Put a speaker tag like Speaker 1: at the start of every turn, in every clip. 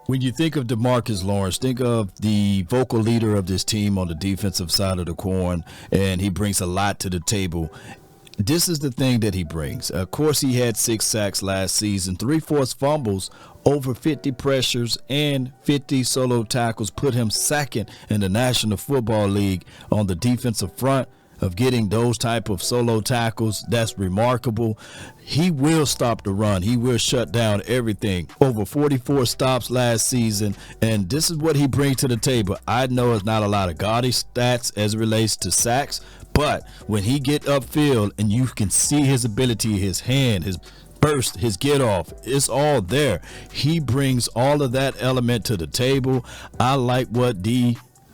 Speaker 1: When you think of DeMarcus Lawrence, think of the vocal leader of this team on the defensive side of the coin, and he brings a lot to the table. This is the thing that he brings. Of course, he had 6 sacks last season, 3 forced fumbles, over 50 pressures, and 50 solo tackles put him second in the National Football League on the defensive front of getting those type of solo tackles. That's remarkable. He will stop the run. He will shut down everything. Over 44 stops last season, and this is what he brings to the table. I know it's not a lot of gaudy stats as it relates to sacks, but when he get upfield and you can see his ability, his hand, his burst, his get off, it's all there. He brings all of that element to the table. I like what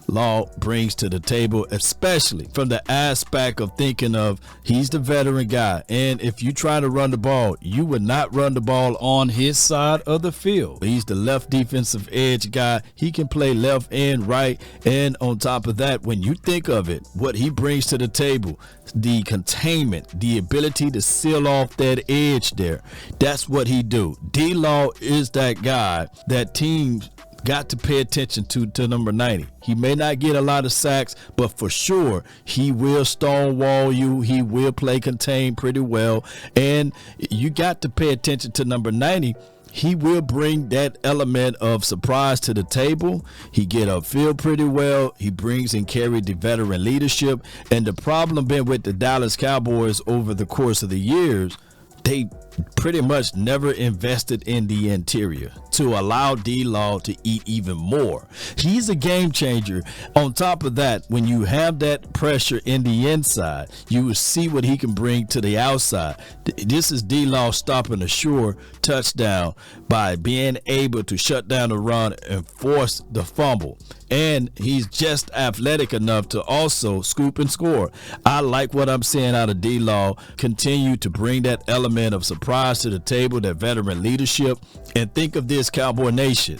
Speaker 1: Law brings to the table, especially from the aspect of thinking of he's the veteran guy, and if you try to run the ball, you would not run the ball on his side of the field. He's the left defensive edge guy. He can play left and right, and on top of that, when you think of it, what he brings to the table, the containment, the ability to seal off that edge there, that's what he do. D-Law is that guy that teams got to pay attention to number 90. He may not get a lot of sacks, but for sure he will stonewall you. He will play contain pretty well, and you got to pay attention to number 90. He will bring that element of surprise to the table. He get upfield pretty well. He brings and carried the veteran leadership. And the problem been with the Dallas Cowboys over the course of the years, they pretty much never invested in the interior to allow D-Law to eat even more. He's a game changer. On top of that, when you have that pressure in the inside, you will see what he can bring to the outside. This is D-Law stopping a sure touchdown by being able to shut down the run and force the fumble. And he's just athletic enough to also scoop and score. I like what I'm seeing out of D-Law. Continue to bring that element of surprise to the table, that veteran leadership. And think of this, Cowboy Nation.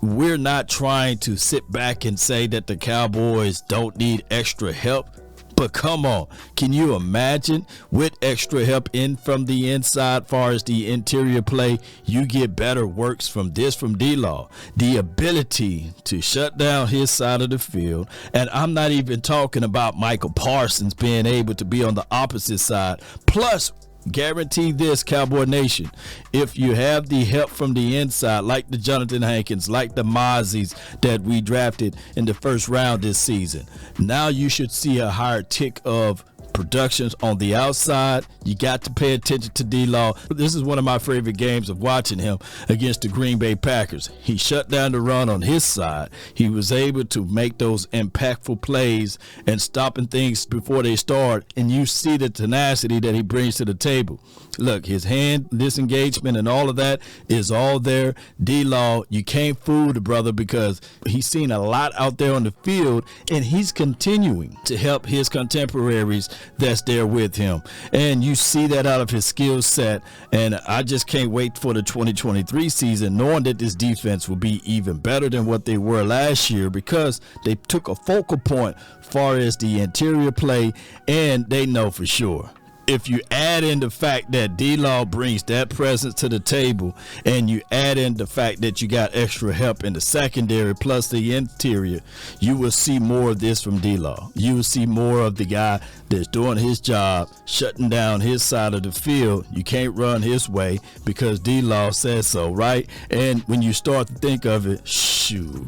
Speaker 1: We're not trying to sit back and say that the Cowboys don't need extra help. But come on, can you imagine with extra help in from the inside, far as the interior play, you get better works from D-Law. The ability to shut down his side of the field, and I'm not even talking about Michael Parsons being able to be on the opposite side. Plus, guarantee this, Cowboy Nation, if you have the help from the inside, like the Jonathan Hankins, like the Mozzie's that we drafted in the first round this season, now you should see a higher tick of productions on the outside. You got to pay attention to D-Law. This is one of my favorite games of watching him against the Green Bay Packers. He shut down the run on his side. He was able to make those impactful plays and stopping things before they start, and you see the tenacity that he brings to the table. Look, his hand disengagement and all of that is all there. D-Law, you can't fool the brother because he's seen a lot out there on the field, and he's continuing to help his contemporaries that's there with him. And you see that out of his skill set, and I just can't wait for the 2023 season, knowing that this defense will be even better than what they were last year, because they took a focal point far as the interior play, and they know for sure. If you add in the fact that D-Law brings that presence to the table, and you add in the fact that you got extra help in the secondary plus the interior, you will see more of this from D-Law. You will see more of the guy that's doing his job, shutting down his side of the field. You can't run his way because D-Law says so, right? And when you start to think of it, shoot.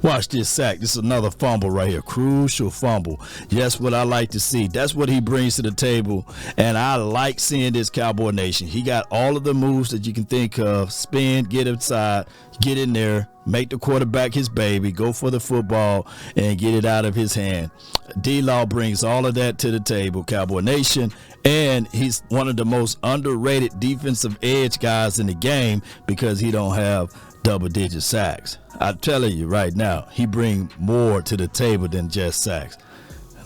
Speaker 1: Watch this sack. This is another fumble right here. Crucial fumble. That's what I like to see. That's what he brings to the table. And I like seeing this, Cowboy Nation. He got all of the moves that you can think of. Spin, get inside, get in there, make the quarterback his baby, go for the football, and get it out of his hand. D-Law brings all of that to the table, Cowboy Nation. And he's one of the most underrated defensive edge guys in the game because he don't have double-digit sacks. I'm telling you right now, he brings more to the table than just sacks.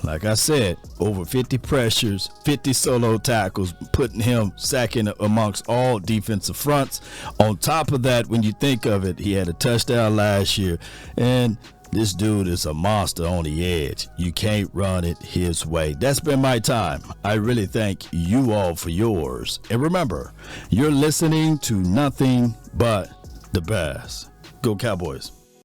Speaker 1: Like I said, over 50 pressures, 50 solo tackles, putting him second amongst all defensive fronts. On top of that, when you think of it, he had a touchdown last year, and this dude is a monster on the edge. You can't run it his way. That's been my time. I really thank you all for yours. And remember, you're listening to nothing but the best. Go Cowboys.